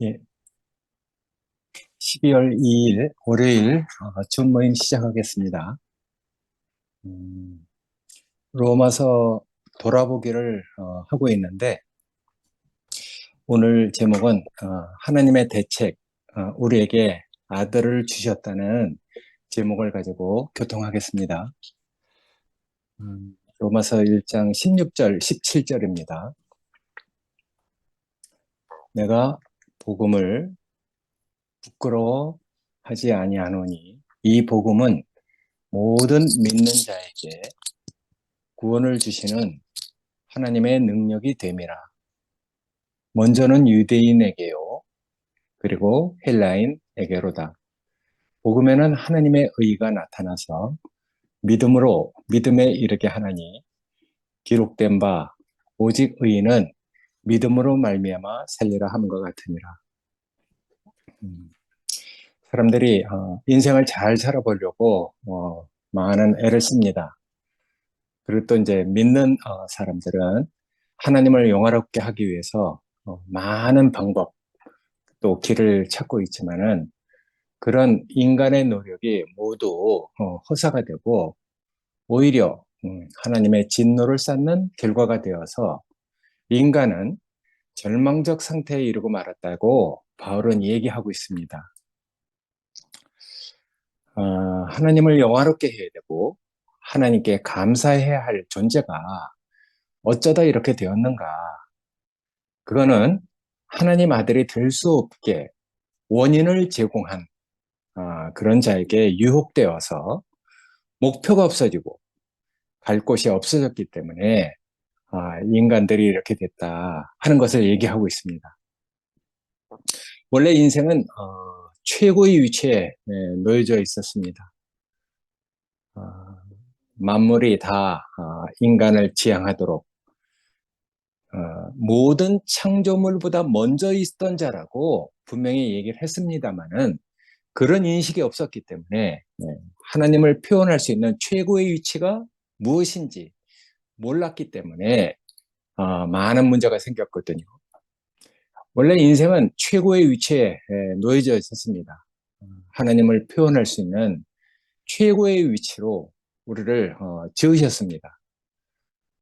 예, 12월 2일 월요일 줌 모임 시작하겠습니다. 음, 로마서 돌아보기를 하고 있는데 오늘 제목은 하나님의 대책, 우리에게 아들을 주셨다는 제목을 가지고 교통하겠습니다. 로마서 1장 16절, 17절입니다. 내가 복음을 부끄러워하지 아니하노니 이 복음은 모든 믿는 자에게 구원을 주시는 하나님의 능력이 됨이라. 먼저는 유대인에게요, 그리고 헬라인에게로다. 복음에는 하나님의 의가 나타나서 믿음으로 믿음에 이르게 하나니 기록된 바 오직 의인은 믿음으로 말미암아 살리라 함과 같으니라. 음, 사람들이 인생을 잘 살아보려고 많은 애를 씁니다. 그리고 또 이제 믿는 사람들은 하나님을 영화롭게 하기 위해서 많은 방법 또 길을 찾고 있지만은 그런 인간의 노력이 모두 허사가 되고 오히려 하나님의 진노를 쌓는 결과가 되어서 인간은 절망적 상태에 이르고 말았다고 바울은 얘기하고 있습니다. 하나님을 영화롭게 해야 되고 하나님께 감사해야 할 존재가 어쩌다 이렇게 되었는가? 그거는 하나님 아들이 될 수 없게 원인을 제공한 그런 자에게 유혹되어서 목표가 없어지고 갈 곳이 없어졌기 때문에 인간들이 이렇게 됐다 하는 것을 얘기하고 있습니다. 원래 인생은 최고의 위치에 놓여져 있었습니다. 어, 만물이 다 인간을 지향하도록 모든 창조물보다 먼저 있던 자라고 분명히 얘기를 했습니다마는 그런 인식이 없었기 때문에 하나님을 표현할 수 있는 최고의 위치가 무엇인지 몰랐기 때문에 많은 문제가 생겼거든요. 원래 인생은 최고의 위치에 놓여져 있었습니다. 하나님을 표현할 수 있는 최고의 위치로 우리를 지으셨습니다.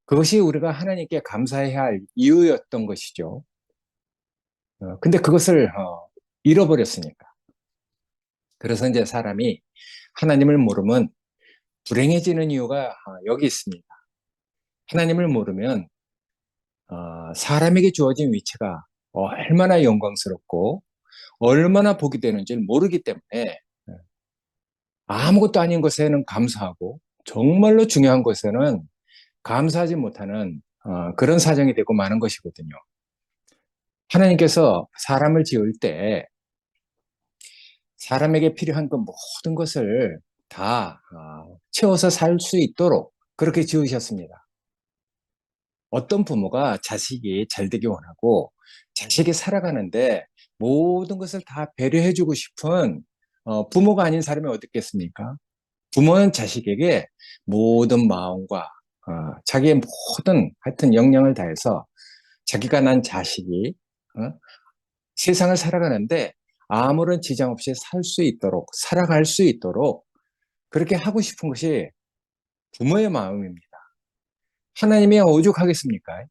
그것이 우리가 하나님께 감사해야 할 이유였던 것이죠. 근데 그것을 잃어버렸으니까. 그래서 이제 사람이 하나님을 모르면 불행해지는 이유가 여기 있습니다. 하나님을 모르면 사람에게 주어진 위치가 얼마나 영광스럽고 얼마나 복이 되는지 모르기 때문에 아무것도 아닌 것에는 감사하고 정말로 중요한 것에는 감사하지 못하는 그런 사정이 되고 마는 것이거든요. 하나님께서 사람을 지을 때 사람에게 필요한 그 모든 것을 다 채워서 살 수 있도록 그렇게 지으셨습니다. 어떤 부모가 자식이 잘 되기 원하고 자식이 살아가는데 모든 것을 다 배려해주고 싶은 부모가 아닌 사람이 어디 있겠습니까? 부모는 자식에게 모든 마음과 자기의 모든 하여튼 역량을 다해서 자기가 난 자식이 세상을 살아가는데 아무런 지장 없이 살 수 있도록 살아갈 수 있도록 그렇게 하고 싶은 것이 부모의 마음입니다. 하나님이 오죽하겠습니까?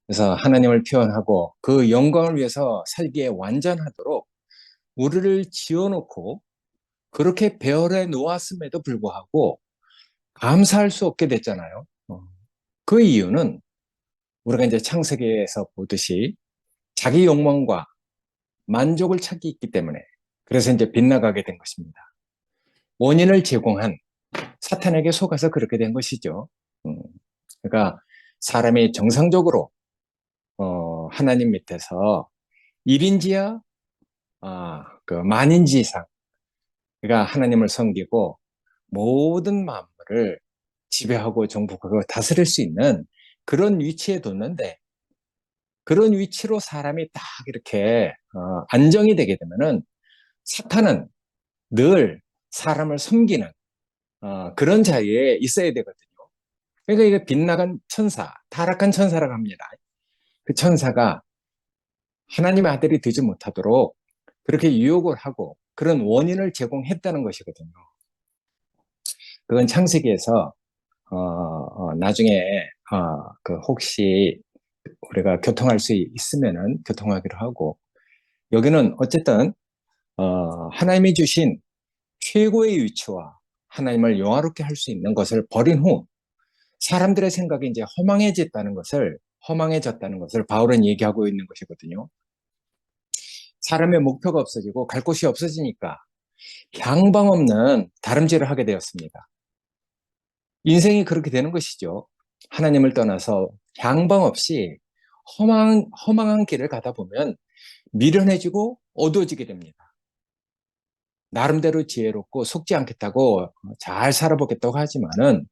그래서 하나님을 표현하고 그 영광을 위해서 살기에 완전하도록 우리를 지어놓고 그렇게 배열해 놓았음에도 불구하고 감사할 수 없게 됐잖아요. 그 이유는 우리가 이제 창세기에서 보듯이 자기 욕망과 만족을 찾기 있기 때문에 그래서 이제 빗나가게 된 것입니다. 원인을 제공한 사탄에게 속아서 그렇게 된 것이죠. 그러니까 사람이 정상적으로 하나님 밑에서 1인지야 그 만인지 이상 그러니까 하나님을 섬기고 모든 만물을 지배하고 정복하고 다스릴 수 있는 그런 위치에 뒀는데 그런 위치로 사람이 딱 이렇게 안정이 되게 되면은 사탄은 늘 사람을 섬기는 그런 자리에 있어야 되거든요. 그러니까 이게 빗나간 천사, 타락한 천사라고 합니다. 그 천사가 하나님의 아들이 되지 못하도록 그렇게 유혹을 하고 그런 원인을 제공했다는 것이거든요. 그건 창세기에서 나중에 그 혹시 우리가 교통할 수 있으면은 교통하기로 하고, 여기는 어쨌든 하나님이 주신 최고의 위치와 하나님을 영화롭게 할 수 있는 것을 버린 후 사람들의 생각이 이제 허망해졌다는 것을 바울은 얘기하고 있는 것이거든요. 사람의 목표가 없어지고 갈 곳이 없어지니까 향방 없는 다름질을 하게 되었습니다. 인생이 그렇게 되는 것이죠. 하나님을 떠나서 향방 없이 허망한 길을 가다 보면 미련해지고 어두워지게 됩니다. 나름대로 지혜롭고 속지 않겠다고 잘 살아보겠다고 하지만은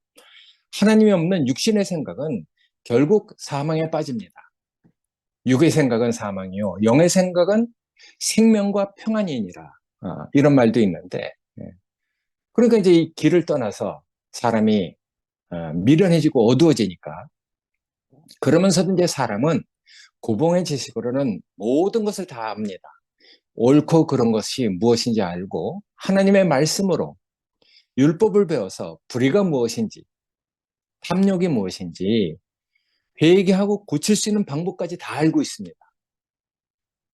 하나님이 없는 육신의 생각은 결국 사망에 빠집니다. 육의 생각은 사망이요, 영의 생각은 생명과 평안이니라. 이런 말도 있는데, 그러니까 이제 이 길을 떠나서 사람이 미련해지고 어두워지니까, 그러면서도 이제 사람은 고봉의 지식으로는 모든 것을 다 압니다. 옳고 그른 것이 무엇인지 알고 하나님의 말씀으로 율법을 배워서 불의가 무엇인지, 탐욕이 무엇인지 회개하고 고칠 수 있는 방법까지 다 알고 있습니다.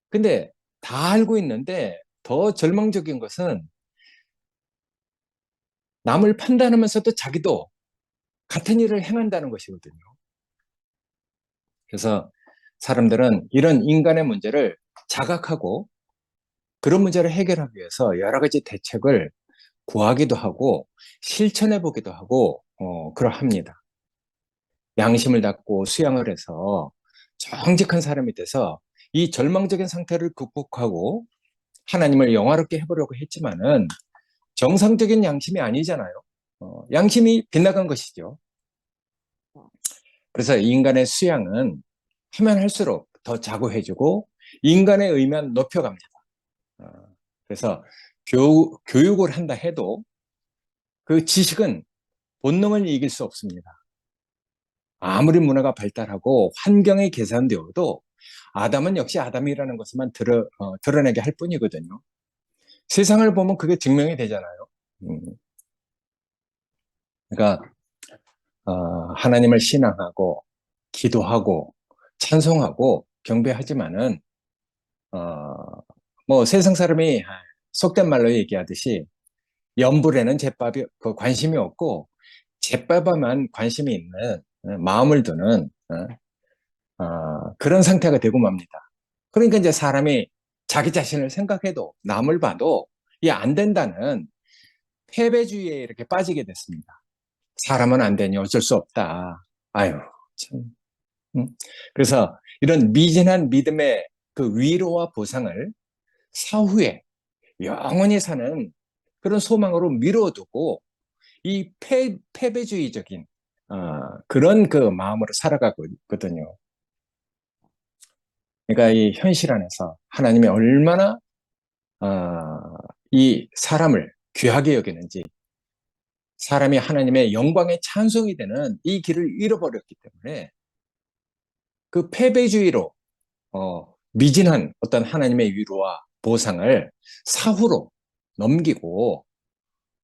근데 다 알고 있는데 더 절망적인 것은 남을 판단하면서도 자기도 같은 일을 행한다는 것이거든요. 그래서 사람들은 이런 인간의 문제를 자각하고 그런 문제를 해결하기 위해서 여러 가지 대책을 구하기도 하고 실천해 보기도 하고 그러합니다. 양심을 닫고 수양을 해서 정직한 사람이 돼서 이 절망적인 상태를 극복하고 하나님을 영화롭게 해보려고 했지만은 정상적인 양심이 아니잖아요. 양심이 빗나간 것이죠. 그래서 인간의 수양은 하면 할수록 더 자고해지고 인간의 의만 높여갑니다. 어, 그래서 교육을 한다 해도 그 지식은 본능을 이길 수 없습니다. 아무리 문화가 발달하고 환경이 개선되어도 아담은 역시 아담이라는 것만 드러내게 할 뿐이거든요. 세상을 보면 그게 증명이 되잖아요. 음, 그러니까 하나님을 신앙하고 기도하고 찬송하고 경배하지만은 어, 뭐 세상 사람이 속된 말로 얘기하듯이 연불에는 제밥이 관심이 없고 제밥에만 관심이 있는 마음을 두는 그런 상태가 되고 맙니다. 그러니까 이제 사람이 자기 자신을 생각해도 남을 봐도 이 안 된다는 패배주의에 이렇게 빠지게 됐습니다. 사람은 안 되니 어쩔 수 없다. 아유, 참. 음. 그래서 이런 미진한 믿음의 그 위로와 보상을 사후에 영원히 사는 그런 소망으로 미뤄두고 이 패배주의적인 그런 그 마음으로 살아가고 있거든요. 그러니까 이 현실 안에서 하나님이 얼마나 이 사람을 귀하게 여기는지, 사람이 하나님의 영광의 찬송이 되는 이 길을 잃어버렸기 때문에 그 패배주의로 미진한 어떤 하나님의 위로와 보상을 사후로 넘기고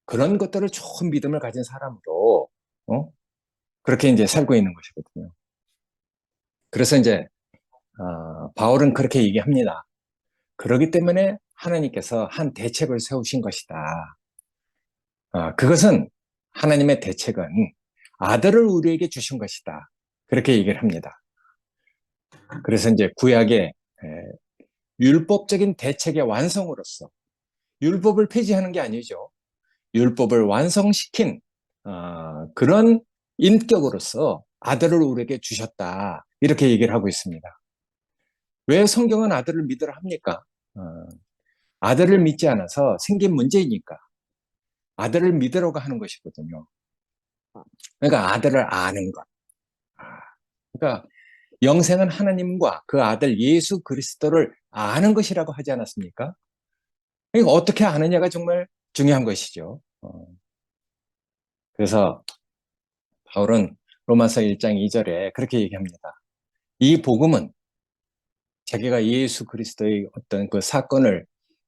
그런 것들을 좋은 믿음을 가진 사람으로 그렇게 이제 살고 있는 것이거든요. 그래서 이제 바울은 그렇게 얘기합니다. 그렇기 때문에 하나님께서 한 대책을 세우신 것이다. 그것은 하나님의 대책은 아들을 우리에게 주신 것이다. 그렇게 얘기를 합니다. 그래서 이제 구약의 율법적인 대책의 완성으로서 율법을 폐지하는 게 아니죠. 율법을 완성시킨 그런 인격으로서 아들을 우리에게 주셨다. 이렇게 얘기를 하고 있습니다. 왜 성경은 아들을 믿으라 합니까? 어, 아들을 믿지 않아서 생긴 문제이니까 아들을 믿으라고 하는 것이거든요. 그러니까 아들을 아는 것. 그러니까 영생은 하나님과 그 아들 예수 그리스도를 아는 것이라고 하지 않았습니까? 그러니까 어떻게 아느냐가 정말 중요한 것이죠. 그래서 바울은 로마서 1장 2절에 그렇게 얘기합니다. 이 복음은 자기가 예수 그리스도의 어떤 그 사건을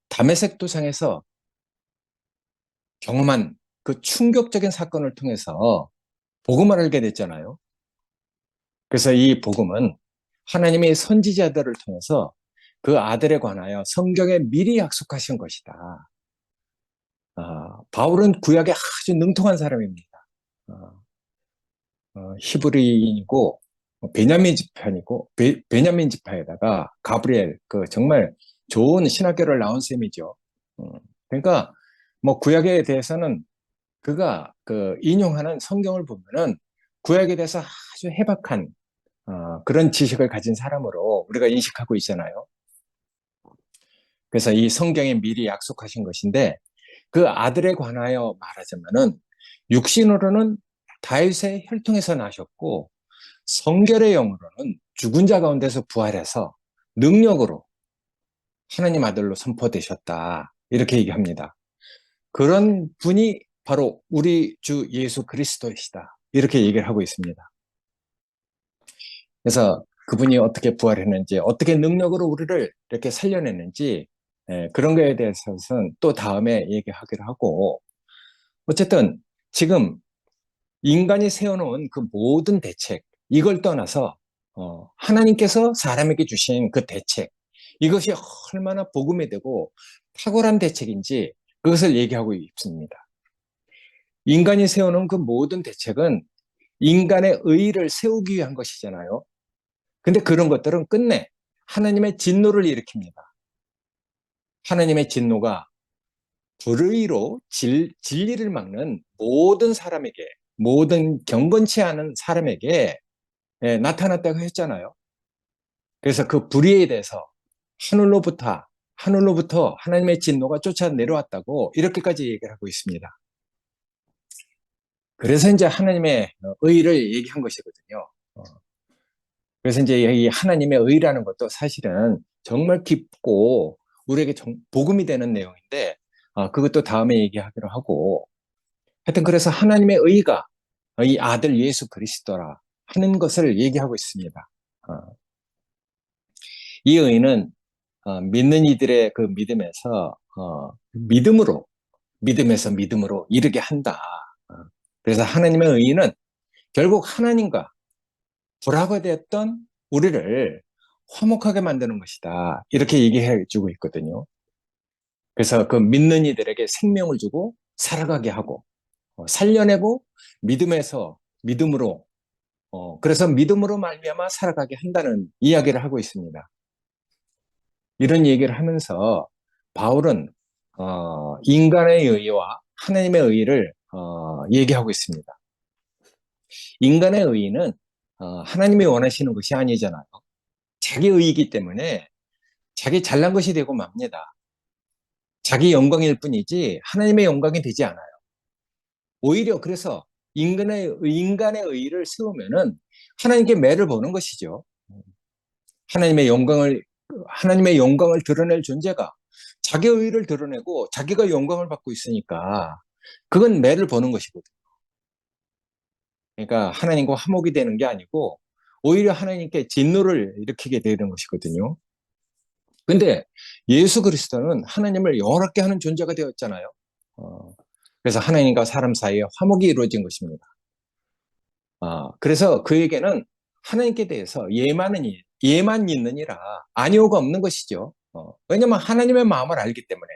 다메섹 도상에서 경험한 그 충격적인 사건을 통해서 복음을 알게 됐잖아요. 그래서 이 복음은 하나님의 선지자들을 통해서 그 아들에 관하여 성경에 미리 약속하신 것이다. 바울은 구약에 아주 능통한 사람입니다. 어, 히브리인이고 베냐민 지파이고 베냐민 지파에다가 가브리엘 그 정말 좋은 신학교를 나온 셈이죠. 그러니까 뭐 구약에 대해서는 그가 그 인용하는 성경을 보면은 구약에 대해서 아주 해박한 그런 지식을 가진 사람으로 우리가 인식하고 있잖아요. 그래서 이 성경에 미리 약속하신 것인데 그 아들에 관하여 말하자면은 육신으로는 다윗의 혈통에서 나셨고 성결의 영으로는 죽은 자 가운데서 부활해서 능력으로 하나님 아들로 선포되셨다. 이렇게 얘기합니다. 그런 분이 바로 우리 주 예수 그리스도이시다. 이렇게 얘기를 하고 있습니다. 그래서 그분이 어떻게 부활했는지, 어떻게 능력으로 우리를 이렇게 살려냈는지, 그런 거에 대해서는 또 다음에 얘기하기로 하고, 어쨌든 지금 인간이 세워놓은 그 모든 대책, 이걸 떠나서 하나님께서 사람에게 주신 그 대책, 이것이 얼마나 복음이 되고 탁월한 대책인지 그것을 얘기하고 있습니다. 인간이 세워놓은 그 모든 대책은 인간의 의의를 세우기 위한 것이잖아요. 근데 그런 것들은 끝내 하나님의 진노를 일으킵니다. 하나님의 진노가 불의로 진리를 막는 모든 사람에게, 모든 경건치 않은 사람에게 나타났다고 했잖아요. 그래서 그 불의에 대해서 하늘로부터 하나님의 진노가 쫓아 내려왔다고 이렇게까지 얘기를 하고 있습니다. 그래서 이제 하나님의 의를 얘기한 것이거든요. 그래서 이제 이 하나님의 의라는 것도 사실은 정말 깊고 우리에게 복음이 되는 내용인데 그것도 다음에 얘기하기로 하고 하여튼 그래서 하나님의 의가 이 아들 예수 그리스도라 하는 것을 얘기하고 있습니다. 어, 이 의는 믿는 이들의 그 믿음에서 믿음에서 믿음으로 이르게 한다. 어, 그래서 하나님의 의는 결국 하나님과 불화가 되었던 우리를 화목하게 만드는 것이다. 이렇게 얘기해 주고 있거든요. 그래서 그 믿는 이들에게 생명을 주고 살아가게 하고 살려내고 믿음으로 그래서 믿음으로 말미암아 살아가게 한다는 이야기를 하고 있습니다. 이런 얘기를 하면서 바울은 인간의 의와 하나님의 의를 얘기하고 있습니다. 인간의 의는 하나님이 원하시는 것이 아니잖아요. 자기 의이기 때문에 자기 잘난 것이 되고 맙니다. 자기 영광일 뿐이지 하나님의 영광이 되지 않아요. 오히려 그래서 인간의 의의를 세우면은 하나님께 매를 보는 것이죠. 하나님의 영광을 하나님의 영광을 드러낼 존재가 자기의 의의를 드러내고 자기가 영광을 받고 있으니까 그건 매를 보는 것이거든요. 그러니까 하나님과 화목이 되는 게 아니고 오히려 하나님께 진노를 일으키게 되는 것이거든요. 근데 예수 그리스도는 하나님을 영원하게 하는 존재가 되었잖아요. 그래서 하나님과 사람 사이에 화목이 이루어진 것입니다. 그래서 그에게는 하나님께 대해서 예만 있느니라 아니오가 없는 것이죠. 왜냐하면 하나님의 마음을 알기 때문에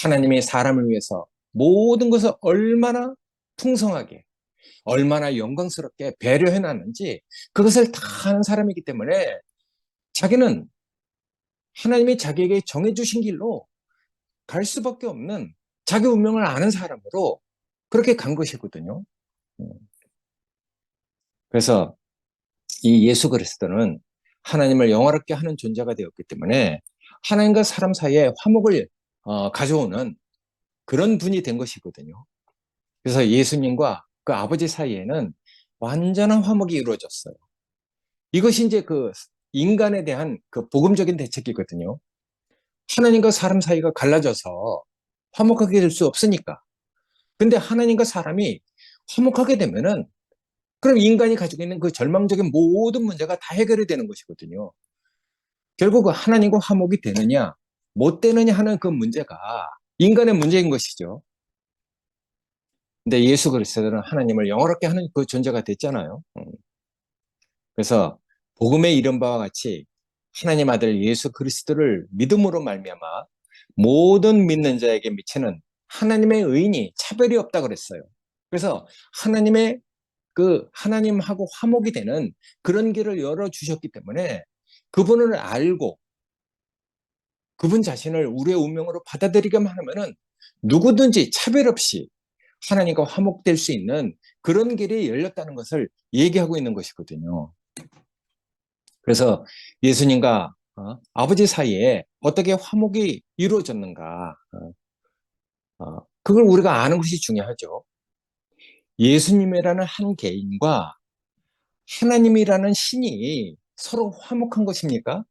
하나님이 사람을 위해서 모든 것을 얼마나 풍성하게 얼마나 영광스럽게 배려해 놨는지 그것을 다 아는 사람이기 때문에 자기는 하나님이 자기에게 정해주신 길로 갈 수밖에 없는 자기 운명을 아는 사람으로 그렇게 간 것이거든요. 그래서 이 예수 그리스도는 하나님을 영화롭게 하는 존재가 되었기 때문에 하나님과 사람 사이에 화목을 가져오는 그런 분이 된 것이거든요. 그래서 예수님과 그 아버지 사이에는 완전한 화목이 이루어졌어요. 이것이 이제 그 인간에 대한 그 복음적인 대책이거든요. 하나님과 사람 사이가 갈라져서 화목하게 될 수 없으니까. 근데 하나님과 사람이 화목하게 되면은 그럼 인간이 가지고 있는 그 절망적인 모든 문제가 다 해결이 되는 것이거든요. 결국 하나님과 화목이 되느냐, 못 되느냐 하는 그 문제가 인간의 문제인 것이죠. 근데 예수 그리스도는 하나님을 영화롭게 하는 그 존재가 됐잖아요. 그래서 복음에 이른 바와 같이 하나님 아들 예수 그리스도를 믿음으로 말미암아 모든 믿는 자에게 미치는 하나님의 의인이 차별이 없다 그랬어요. 그래서 하나님의 그 하나님하고 화목이 되는 그런 길을 열어주셨기 때문에 그분을 알고 그분 자신을 우리의 운명으로 받아들이기만 하면은 누구든지 차별 없이 하나님과 화목될 수 있는 그런 길이 열렸다는 것을 얘기하고 있는 것이거든요. 그래서 예수님과 아버지 사이에 어떻게 화목이 이루어졌는가, 그걸 우리가 아는 것이 중요하죠. 예수님이라는 한 개인과 하나님이라는 신이 서로 화목한 것입니까?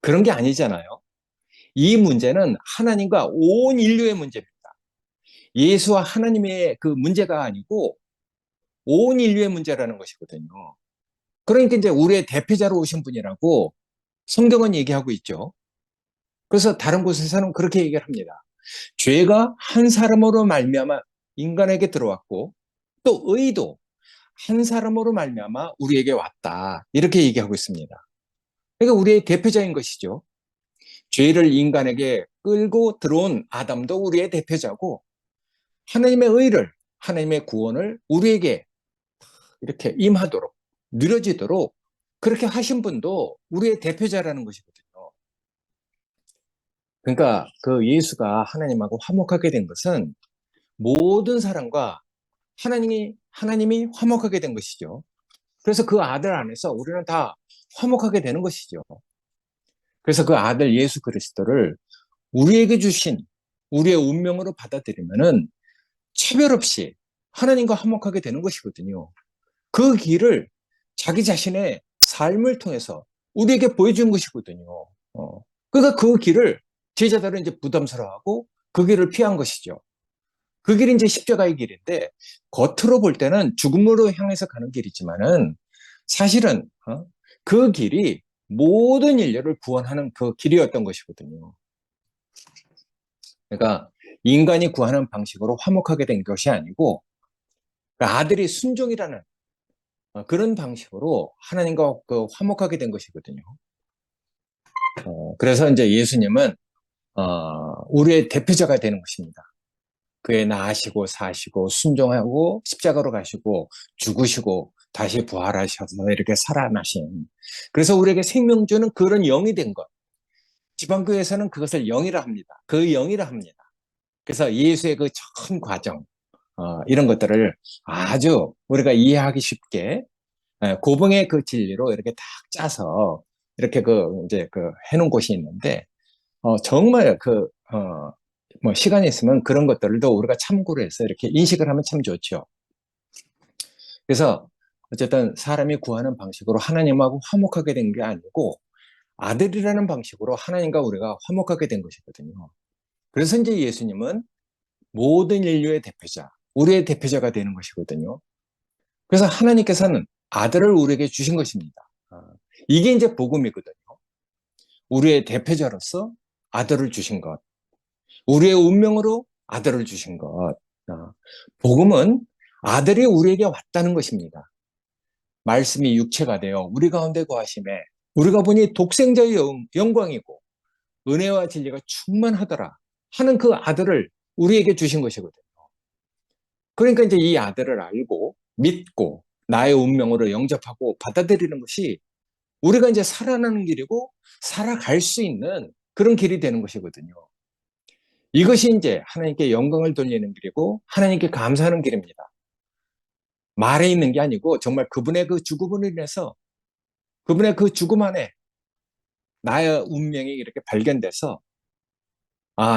그런 게 아니잖아요. 이 문제는 하나님과 온 인류의 문제입니다. 예수와 하나님의 그 문제가 아니고 온 인류의 문제라는 것이거든요. 그러니까 이제 우리의 대표자로 오신 분이라고 성경은 얘기하고 있죠. 그래서 다른 곳에서는 그렇게 얘기를 합니다. 죄가 한 사람으로 말미암아 인간에게 들어왔고 또 의도 한 사람으로 말미암아 우리에게 왔다. 이렇게 얘기하고 있습니다. 그러니까 우리의 대표자인 것이죠. 죄를 인간에게 끌고 들어온 아담도 우리의 대표자고 하나님의 의를 하나님의 구원을 우리에게 이렇게 임하도록 누려지도록 그렇게 하신 분도 우리의 대표자라는 것이거든요. 그러니까 그 예수가 하나님하고 화목하게 된 것은 모든 사람과 하나님이 화목하게 된 것이죠. 그래서 그 아들 안에서 우리는 다 화목하게 되는 것이죠. 그래서 그 아들 예수 그리스도를 우리에게 주신 우리의 운명으로 받아들이면은 차별 없이 하나님과 화목하게 되는 것이거든요. 그 길을 자기 자신의 삶을 통해서 우리에게 보여준 것이거든요. 그러니까 그 길을 제자들은 이제 부담스러워하고 그 길을 피한 것이죠. 그 길이 이제 십자가의 길인데 겉으로 볼 때는 죽음으로 향해서 가는 길이지만은 사실은 그 길이 모든 인류를 구원하는 그 길이었던 것이거든요. 그러니까 인간이 구하는 방식으로 화목하게 된 것이 아니고 그러니까 아들이 순종이라는 그런 방식으로 하나님과 그 화목하게 된 것이거든요. 그래서 이제 예수님은 우리의 대표자가 되는 것입니다. 그의 나으시고 사시고 순종하고 십자가로 가시고 죽으시고 다시 부활하셔서 이렇게 살아나신. 그래서 우리에게 생명 주는 그런 영이 된 것. 지방교회에서는 그것을 영이라 합니다. 그 영이라 합니다. 그래서 예수의 그 전 과정, 이런 것들을 아주 우리가 이해하기 쉽게 고봉의 그 진리로 이렇게 딱 짜서 이렇게 그 이제 그 해놓은 곳이 있는데 정말 뭐 시간이 있으면 그런 것들도 우리가 참고를 해서 이렇게 인식을 하면 참 좋죠. 그래서 어쨌든 사람이 구하는 방식으로 하나님하고 화목하게 된 게 아니고 아들이라는 방식으로 하나님과 우리가 화목하게 된 것이거든요. 그래서 이제 예수님은 모든 인류의 대표자, 우리의 대표자가 되는 것이거든요. 그래서 하나님께서는 아들을 우리에게 주신 것입니다. 이게 이제 복음이거든요. 우리의 대표자로서 아들을 주신 것. 우리의 운명으로 아들을 주신 것. 복음은 아들이 우리에게 왔다는 것입니다. 말씀이 육체가 되어 우리 가운데 거하심에 우리가 보니 독생자의 영광이고 은혜와 진리가 충만하더라 하는 그 아들을 우리에게 주신 것이거든요. 그러니까 이제 이 아들을 알고 믿고 나의 운명으로 영접하고 받아들이는 것이 우리가 이제 살아나는 길이고 살아갈 수 있는 그런 길이 되는 것이거든요. 이것이 이제 하나님께 영광을 돌리는 길이고 하나님께 감사하는 길입니다. 말에 있는 게 아니고 정말 그분의 그 죽음으로 인해서 그분의 그 죽음 안에 나의 운명이 이렇게 발견돼서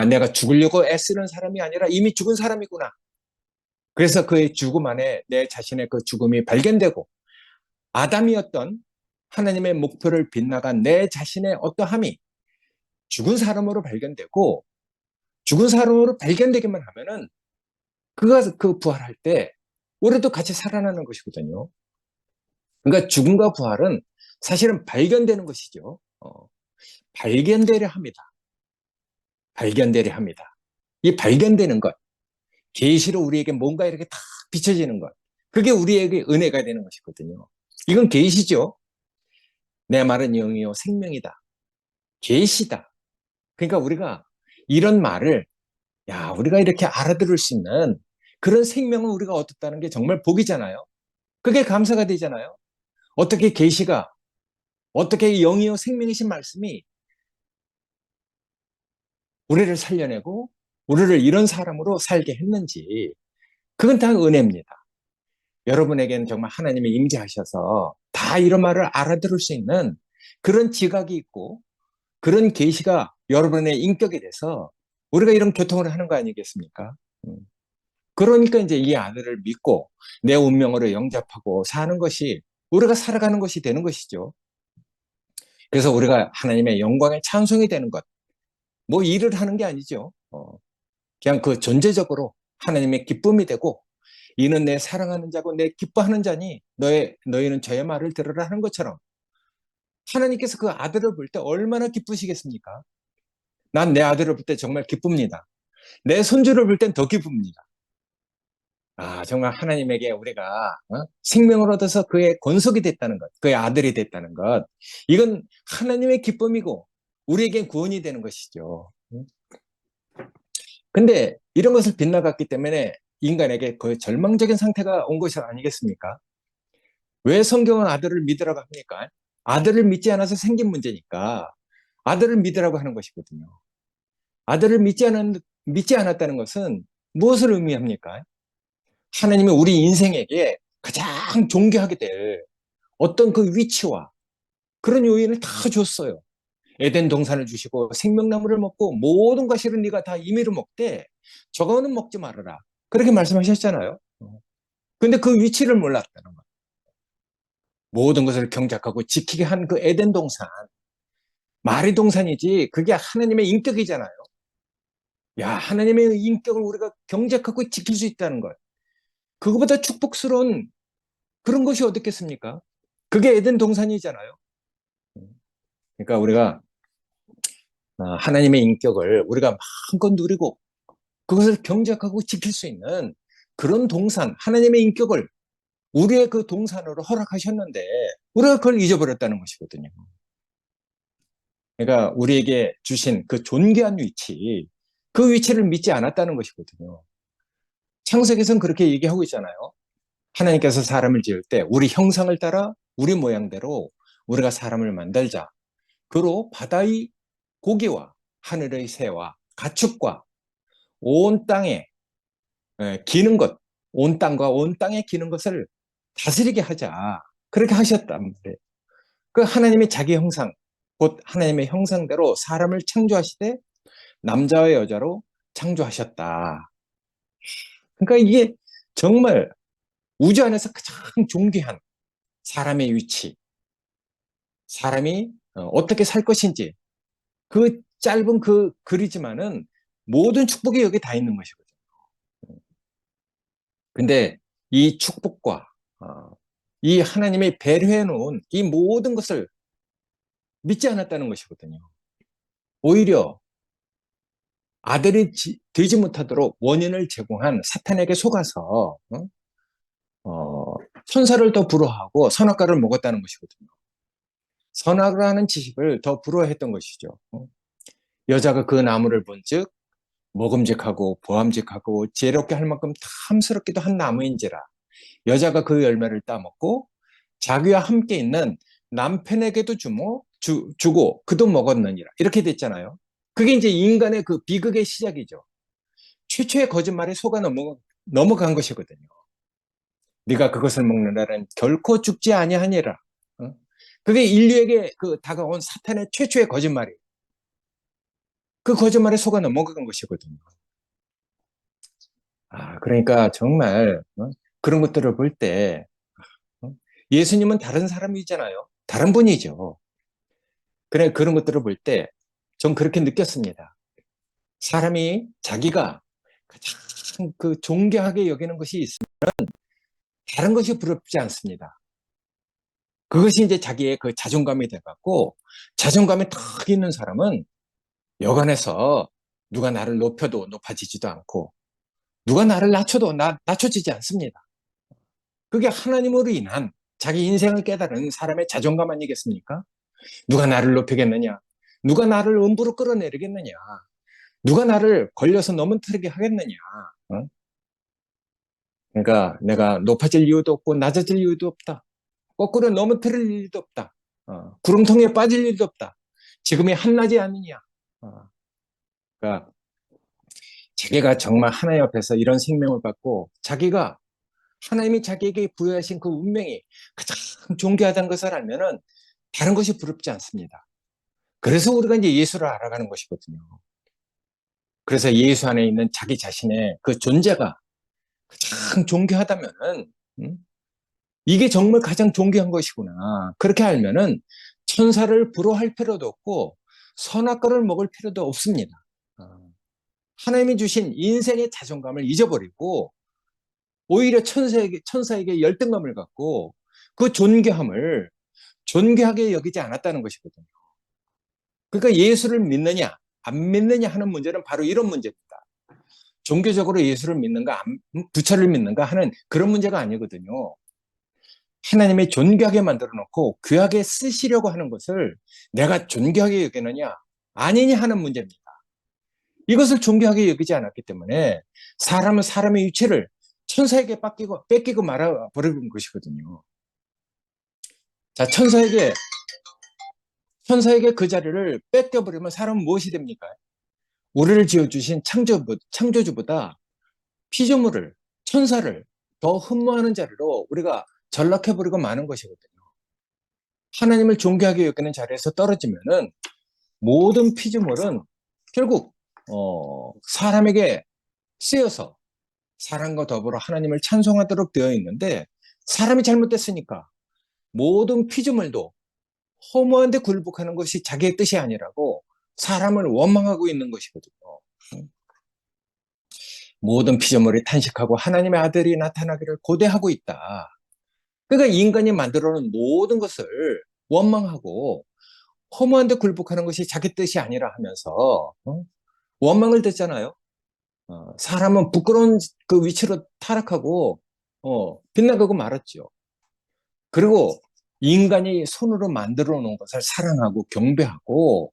내가 죽으려고 애쓰는 사람이 아니라 이미 죽은 사람이구나. 그래서 그의 죽음 안에 내 자신의 그 죽음이 발견되고 아담이었던 하나님의 목표를 빗나간 내 자신의 어떠함이 죽은 사람으로 발견되고 죽은 사람으로 발견되기만 하면은 그가 그 부활할 때 우리도 같이 살아나는 것이거든요. 그러니까 죽음과 부활은 사실은 발견되는 것이죠. 발견되려 합니다. 발견되려 합니다. 이 발견되는 것, 계시로 우리에게 뭔가 이렇게 탁 비춰지는 것, 그게 우리에게 은혜가 되는 것이거든요. 이건 계시죠. 내 말은 영이요 생명이다. 계시다. 그러니까 우리가 이런 말을 우리가 이렇게 알아들을 수 있는 그런 생명을 우리가 얻었다는 게 정말 복이잖아요. 그게 감사가 되잖아요. 어떻게 계시가 어떻게 영이요 생명이신 말씀이 우리를 살려내고 우리를 이런 사람으로 살게 했는지 그건 다 은혜입니다. 여러분에게는 정말 하나님이 임재하셔서 다 이런 말을 알아들을 수 있는 그런 지각이 있고 그런 계시가 여러분의 인격에 대해서 우리가 이런 교통을 하는 거 아니겠습니까? 그러니까 이제 이 아들을 믿고 내 운명으로 영접하고 사는 것이 우리가 살아가는 것이 되는 것이죠. 그래서 우리가 하나님의 영광에 찬송이 되는 것, 뭐 일을 하는 게 아니죠. 그냥 그 존재적으로 하나님의 기쁨이 되고 이는 내 사랑하는 자고 내 기뻐하는 자니 너희는 저의 말을 들으라 하는 것처럼 하나님께서 그 아들을 볼 때 얼마나 기쁘시겠습니까? 난 내 아들을 볼 때 정말 기쁩니다. 내 손주를 볼 땐 더 기쁩니다. 정말 하나님에게 우리가 생명을 얻어서 그의 권속이 됐다는 것, 그의 아들이 됐다는 것, 이건 하나님의 기쁨이고 우리에게 구원이 되는 것이죠. 근데 이런 것을 빗나갔기 때문에 인간에게 그 절망적인 상태가 온 것이 아니겠습니까? 왜 성경은 아들을 믿으라고 합니까? 아들을 믿지 않아서 생긴 문제니까 아들을 믿으라고 하는 것이거든요. 아들을 믿지 않았다는 것은 무엇을 의미합니까? 하나님이 우리 인생에게 가장 존귀하게 될 어떤 그 위치와 그런 요인을 다 줬어요. 에덴 동산을 주시고 생명나무를 먹고 모든 과실은 네가 다 임의로 먹되 저거는 먹지 말아라. 그렇게 말씀하셨잖아요. 근데 그 위치를 몰랐다는 거예요. 모든 것을 경작하고 지키게 한 그 에덴 동산. 말이 동산이지 그게 하나님의 인격이잖아요. 하나님의 인격을 우리가 경작하고 지킬 수 있다는 것. 그거보다 축복스러운 그런 것이 어딨겠습니까? 그게 에덴 동산이잖아요. 그러니까 우리가 하나님의 인격을 우리가 마음껏 누리고 그것을 경작하고 지킬 수 있는 그런 동산, 하나님의 인격을 우리의 그 동산으로 허락하셨는데 우리가 그걸 잊어버렸다는 것이거든요. 그러니까 우리에게 주신 그 존귀한 위치, 그 위치를 믿지 않았다는 것이거든요. 창세기에서는 그렇게 얘기하고 있잖아요. 하나님께서 사람을 지을 때 우리 형상을 따라 우리 모양대로 우리가 사람을 만들자. 그로 바다의 고기와 하늘의 새와 가축과 온 땅에 기는 것, 온 땅과 온 땅에 기는 것을 다스리게 하자. 그렇게 하셨단 말이에요. 그 하나님의 자기 형상, 곧 하나님의 형상대로 사람을 창조하시되 남자와 여자로 창조하셨다. 그러니까 이게 정말 우주 안에서 가장 존귀한 사람의 위치, 사람이 어떻게 살 것인지 그 짧은 그 글이지만은 모든 축복이 여기 다 있는 것이거든요. 근데 이 축복과 이 하나님이 배려해 놓은 이 모든 것을 믿지 않았다는 것이거든요. 오히려 아들이 되지 못하도록 원인을 제공한 사탄에게 속아서 천사를 더 부러워하고 선악과를 먹었다는 것이거든요. 선악을 하는 지식을 더 부러워했던 것이죠. 여자가 그 나무를 본즉 먹음직하고 보암직하고 지혜롭게 할 만큼 탐스럽기도 한 나무인지라 여자가 그 열매를 따먹고 자기와 함께 있는 남편에게도 주고 그도 먹었느니라 이렇게 됐잖아요. 그게 이제 인간의 그 비극의 시작이죠. 최초의 거짓말에 속아 넘어간 것이거든요. 네가 그것을 먹는 날은 결코 죽지 아니하니라. 그게 인류에게 그 다가온 사탄의 최초의 거짓말이에요. 그 거짓말에 속아 넘어간 것이거든요. 그러니까 정말 그런 것들을 볼 때 예수님은 다른 사람이잖아요. 다른 분이죠. 그래 그런 것들을 볼 때 전 그렇게 느꼈습니다. 사람이 자기가 가장 그 존귀하게 여기는 것이 있으면 다른 것이 부럽지 않습니다. 그것이 이제 자기의 그 자존감이 돼갖고, 자존감이 탁 있는 사람은 여간해서 누가 나를 높여도 높아지지도 않고, 누가 나를 낮춰도 낮춰지지 않습니다. 그게 하나님으로 인한 자기 인생을 깨달은 사람의 자존감 아니겠습니까? 누가 나를 높이겠느냐? 누가 나를 음부로 끌어내리겠느냐? 누가 나를 걸려서 넘어뜨리게 하겠느냐? 어? 그러니까 내가 높아질 이유도 없고 낮아질 이유도 없다. 거꾸로 넘어뜨릴 일도 없다. 구름통에 빠질 일도 없다. 지금이 한낮이 아니냐. 그러니까 자기가 정말 하나님 앞에서 이런 생명을 받고 자기가 하나님이 자기에게 부여하신 그 운명이 가장 존귀하다는 것을 알면은 다른 것이 부럽지 않습니다. 그래서 우리가 이제 예수를 알아가는 것이거든요. 그래서 예수 안에 있는 자기 자신의 그 존재가 가장 존귀하다면은, 이게 정말 가장 존귀한 것이구나. 그렇게 알면은 천사를 부러워할 필요도 없고 선악과를 먹을 필요도 없습니다. 하나님이 주신 인생의 자존감을 잊어버리고 오히려 천사에게 열등감을 갖고 그 존귀함을 존귀하게 여기지 않았다는 것이거든요. 그러니까 예수를 믿느냐 안 믿느냐 하는 문제는 바로 이런 문제입니다. 종교적으로 예수를 믿는가 부처를 믿는가 하는 그런 문제가 아니거든요. 하나님이 존귀하게 만들어 놓고 귀하게 쓰시려고 하는 것을 내가 존귀하게 여기느냐 아니냐 하는 문제입니다. 이것을 존귀하게 여기지 않았기 때문에 사람은 사람의 유체를 천사에게 뺏기고 말아버리는 것이거든요. 자, 천사에게 그 자리를 뺏겨버리면 사람은 무엇이 됩니까? 우리를 지어주신 창조주보다 피조물을, 천사를 더 흠모하는 자리로 우리가 전락해버리고 마는 것이거든요. 하나님을 존귀하게 여기는 자리에서 떨어지면은 모든 피조물은 결국 사람에게 쓰여서 사람과 더불어 하나님을 찬송하도록 되어 있는데 사람이 잘못됐으니까 모든 피조물도 허무한 데 굴복하는 것이 자기의 뜻이 아니라고 사람을 원망하고 있는 것이거든요. 모든 피조물이 탄식하고 하나님의 아들이 나타나기를 고대하고 있다. 그러니까 인간이 만들어 놓은 모든 것을 원망하고 허무한 데 굴복하는 것이 자기 뜻이 아니라 하면서 원망을 듣잖아요. 사람은 부끄러운 그 위치로 타락하고 빗나가고 말았죠. 그리고 인간이 손으로 만들어 놓은 것을 사랑하고 경배하고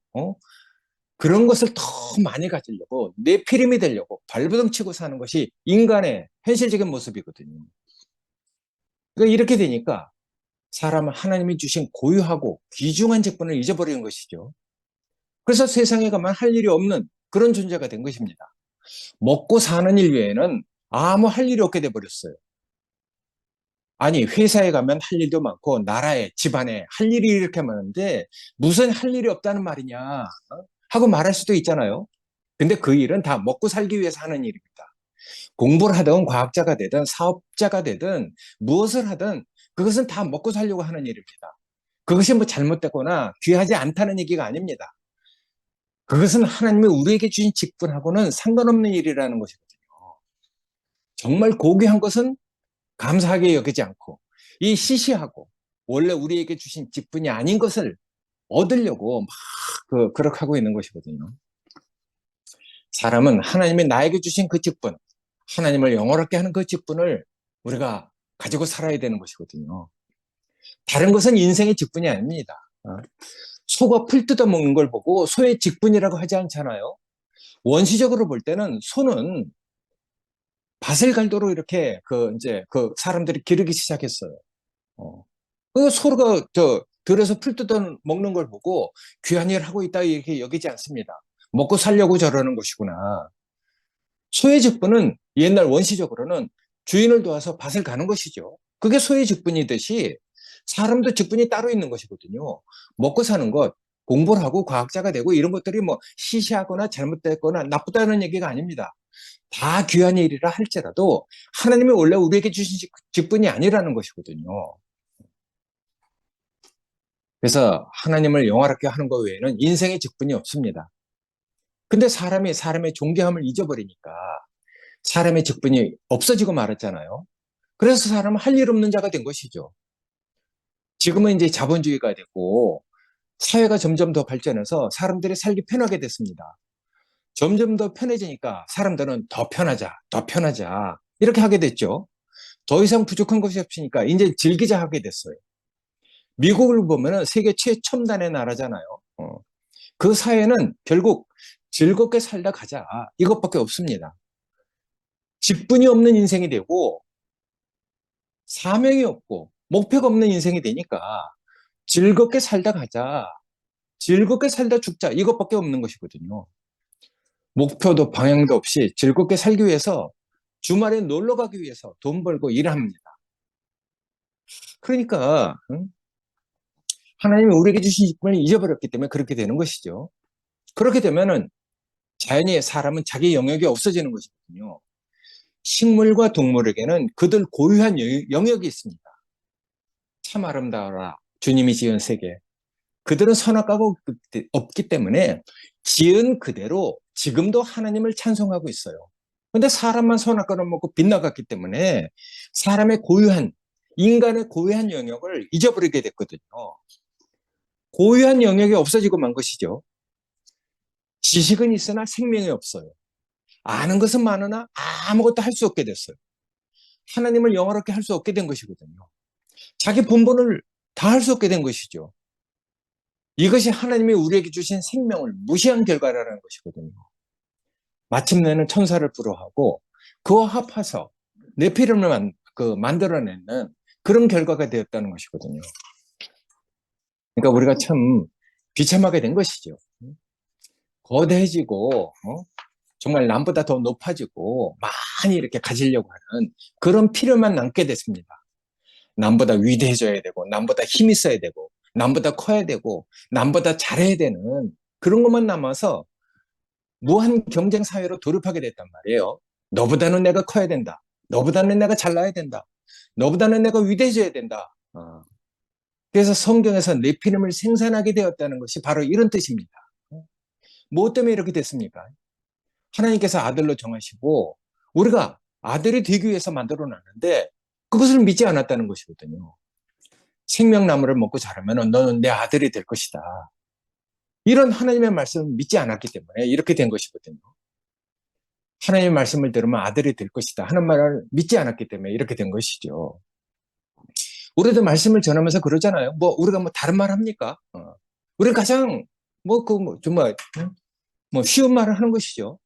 그런 것을 더 많이 가지려고 내피림이 되려고 발버둥 치고 사는 것이 인간의 현실적인 모습이거든요. 그러니까 이렇게 되니까 사람은 하나님이 주신 고유하고 귀중한 직분을 잊어버리는 것이죠. 그래서 세상에 가면 할 일이 없는 그런 존재가 된 것입니다. 먹고 사는 일 외에는 아무 할 일이 없게 돼버렸어요. 아니, 회사에 가면 할 일도 많고 나라에 집안에 할 일이 이렇게 많은데 무슨 할 일이 없다는 말이냐 하고 말할 수도 있잖아요. 근데 그 일은 다 먹고 살기 위해서 하는 일입니다. 공부를 하든 과학자가 되든 사업자가 되든 무엇을 하든 그것은 다 먹고 살려고 하는 일입니다. 그것이 뭐 잘못됐거나 귀하지 않다는 얘기가 아닙니다. 그것은 하나님이 우리에게 주신 직분하고는 상관없는 일이라는 것이거든요. 정말 고귀한 것은 감사하게 여기지 않고 이 시시하고 원래 우리에게 주신 직분이 아닌 것을 얻으려고 막 그렇게 하고 있는 것이거든요. 사람은 하나님이 나에게 주신 그 직분, 하나님을 영원하게 하는 그 직분을 우리가 가지고 살아야 되는 것이거든요. 다른 것은 인생의 직분이 아닙니다. 소가 풀 뜯어 먹는 걸 보고 소의 직분이라고 하지 않잖아요. 원시적으로 볼 때는 소는 밭을 갈도록 이렇게 이제 사람들이 기르기 시작했어요. 그 소가 들에서 풀 뜯어 먹는 걸 보고 귀한 일 하고 있다 이렇게 여기지 않습니다. 먹고 살려고 저러는 것이구나. 소의 직분은 옛날 원시적으로는 주인을 도와서 밭을 가는 것이죠. 그게 소의 직분이듯이 사람도 직분이 따로 있는 것이거든요. 먹고 사는 것, 공부를 하고 과학자가 되고 이런 것들이 뭐 시시하거나 잘못됐거나 나쁘다는 얘기가 아닙니다. 다 귀한 일이라 할지라도 하나님이 원래 우리에게 주신 직분이 아니라는 것이거든요. 그래서 하나님을 영화롭게 하는 것 외에는 인생의 직분이 없습니다. 근데 사람이 사람의 존귀함을 잊어버리니까 사람의 직분이 없어지고 말았잖아요. 그래서 사람은 할 일 없는 자가 된 것이죠. 지금은 이제 자본주의가 됐고 사회가 점점 더 발전해서 사람들이 살기 편하게 됐습니다. 점점 더 편해지니까 사람들은 더 편하자, 더 편하자 이렇게 하게 됐죠. 더 이상 부족한 것이 없으니까 이제 즐기자 하게 됐어요. 미국을 보면은 세계 최첨단의 나라잖아요. 그 사회는 결국 즐겁게 살다 가자 이것밖에 없습니다. 직분이 없는 인생이 되고 사명이 없고 목표가 없는 인생이 되니까 즐겁게 살다 가자, 즐겁게 살다 죽자 이것밖에 없는 것이거든요. 목표도 방향도 없이 즐겁게 살기 위해서 주말에 놀러 가기 위해서 돈 벌고 일합니다. 그러니까 하나님이 우리에게 주신 직분을 잊어버렸기 때문에 그렇게 되는 것이죠. 그렇게 되면은 자연히 사람은 자기 영역이 없어지는 것이거든요. 식물과 동물에게는 그들 고유한 영역이 있습니다. 참 아름다워라. 주님이 지은 세계. 그들은 선악과가 없기 때문에 지은 그대로 지금도 하나님을 찬송하고 있어요. 근데 사람만 선악과를 먹고 빗나갔기 때문에 사람의 고유한, 인간의 고유한 영역을 잊어버리게 됐거든요. 고유한 영역이 없어지고 만 것이죠. 지식은 있으나 생명이 없어요. 아는 것은 많으나 아무것도 할 수 없게 됐어요. 하나님을 영화롭게 할 수 없게 된 것이거든요. 자기 본분을 다 할 수 없게 된 것이죠. 이것이 하나님이 우리에게 주신 생명을 무시한 결과라는 것이거든요. 마침내는 천사를 부러하고 그와 합해서 네피림을 만들어내는 그런 결과가 되었다는 것이거든요. 그러니까 우리가 참 비참하게 된 것이죠. 거대해지고 정말 남보다 더 높아지고 많이 이렇게 가지려고 하는 그런 필요만 남게 됐습니다. 남보다 위대해져야 되고 남보다 힘 있어야 되고 남보다 커야 되고 남보다 잘해야 되는 그런 것만 남아서 무한 경쟁 사회로 돌입하게 됐단 말이에요. 너보다는 내가 커야 된다. 너보다는 내가 잘나야 된다. 너보다는 내가 위대해져야 된다. 그래서 성경에서 네피림을 생산하게 되었다는 것이 바로 이런 뜻입니다. 뭐 때문에 이렇게 됐습니까? 하나님께서 아들로 정하시고 우리가 아들이 되기 위해서 만들어 놨는데 그것을 믿지 않았다는 것이거든요. 생명나무를 먹고 자라면 너는 내 아들이 될 것이다. 이런 하나님의 말씀을 믿지 않았기 때문에 이렇게 된 것이거든요. 하나님의 말씀을 들으면 아들이 될 것이다 하는 말을 믿지 않았기 때문에 이렇게 된 것이죠. 우리도 말씀을 전하면서 그러잖아요. 우리가 다른 말 합니까? 우리는 가장 정말 쉬운 말을 하는 것이죠.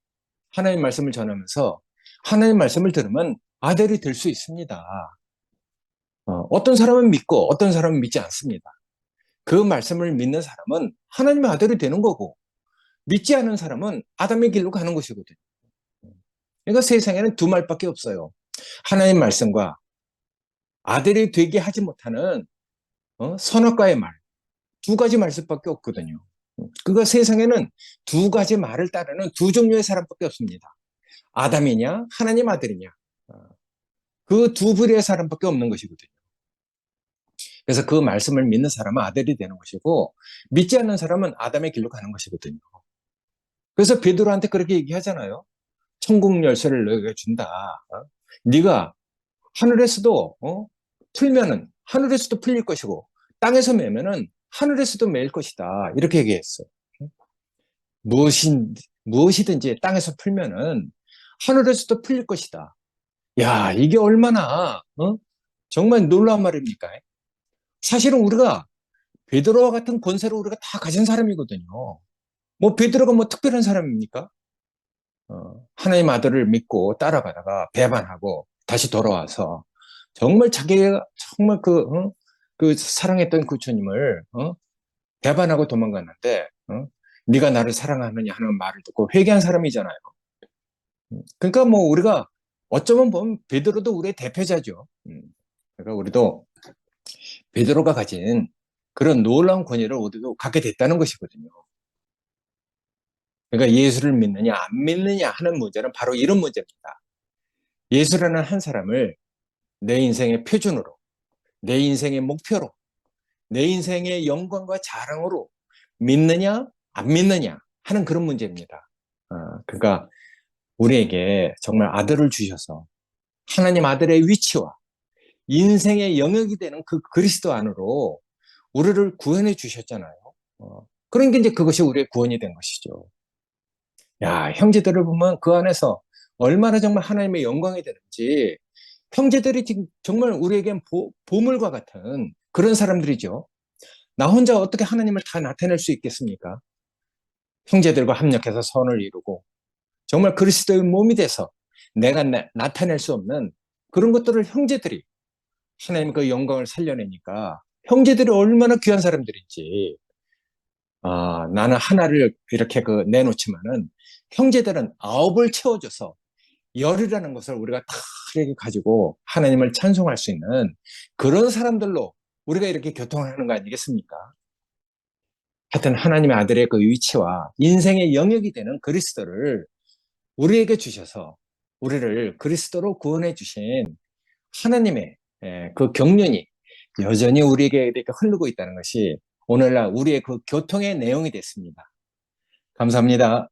하나님 말씀을 전하면서 하나님 말씀을 들으면 아들이 될 수 있습니다. 어떤 사람은 믿고 어떤 사람은 믿지 않습니다. 그 말씀을 믿는 사람은 하나님의 아들이 되는 거고 믿지 않는 사람은 아담의 길로 가는 것이거든요. 그러니까 세상에는 두 말밖에 없어요. 하나님 말씀과 아들이 되게 하지 못하는 선악과의 말. 두 가지 말씀밖에 없거든요. 그러니까 세상에는 두 가지 말을 따르는 두 종류의 사람밖에 없습니다. 아담이냐 하나님 아들이냐. 그 두 부류의 사람밖에 없는 것이거든요. 그래서 그 말씀을 믿는 사람은 아들이 되는 것이고 믿지 않는 사람은 아담의 길로 가는 것이거든요. 그래서 베드로한테 그렇게 얘기하잖아요. 천국 열쇠를 너에게 준다. 네가 하늘에서도 풀면은 하늘에서도 풀릴 것이고 땅에서 매면은 하늘에서도 매일 것이다. 이렇게 얘기했어요. 무엇이든지 땅에서 풀면은 하늘에서도 풀릴 것이다. 야, 이게 얼마나 정말 놀라운 말입니까? 사실은 우리가 베드로와 같은 권세를 우리가 다 가진 사람이거든요. 베드로가 특별한 사람입니까? 하나님 아들을 믿고 따라가다가 배반하고 다시 돌아와서 정말 자기가 정말 그 사랑했던 구주님을 배반하고 도망갔는데 네가 나를 사랑하느냐 하는 말을 듣고 회개한 사람이잖아요. 그러니까 우리가 어쩌면 보면 베드로도 우리의 대표자죠. 그러니까 우리도 베드로가 가진 그런 놀라운 권위를 우리도 갖게 됐다는 것이거든요. 그러니까 예수를 믿느냐 안 믿느냐 하는 문제는 바로 이런 문제입니다. 예수라는 한 사람을 내 인생의 표준으로, 내 인생의 목표로, 내 인생의 영광과 자랑으로 믿느냐 안 믿느냐 하는 그런 문제입니다. 그러니까 우리에게 정말 아들을 주셔서 하나님 아들의 위치와 인생의 영역이 되는 그 그리스도 안으로 우리를 구원해 주셨잖아요. 그러니까 이제 그것이 우리의 구원이 된 것이죠. 야, 형제들을 보면 그 안에서 얼마나 정말 하나님의 영광이 되는지, 형제들이 지금 정말 우리에겐 보물과 같은 그런 사람들이죠. 나 혼자 어떻게 하나님을 다 나타낼 수 있겠습니까? 형제들과 합력해서 선을 이루고 정말 그리스도의 몸이 돼서 내가 나타낼 수 없는 그런 것들을 형제들이 하나님 그 영광을 살려내니까, 형제들이 얼마나 귀한 사람들인지. 나는 하나를 이렇게 내놓지만은 형제들은 아홉을 채워줘서 열이라는 것을 우리가 다 이렇게 가지고 하나님을 찬송할 수 있는 그런 사람들로 우리가 이렇게 교통을 하는 거 아니겠습니까? 하여튼 하나님의 아들의 그 위치와 인생의 영역이 되는 그리스도를 우리에게 주셔서 우리를 그리스도로 구원해 주신 하나님의 그 경륜이 여전히 우리에게 이렇게 흐르고 있다는 것이 오늘날 우리의 그 교통의 내용이 됐습니다. 감사합니다.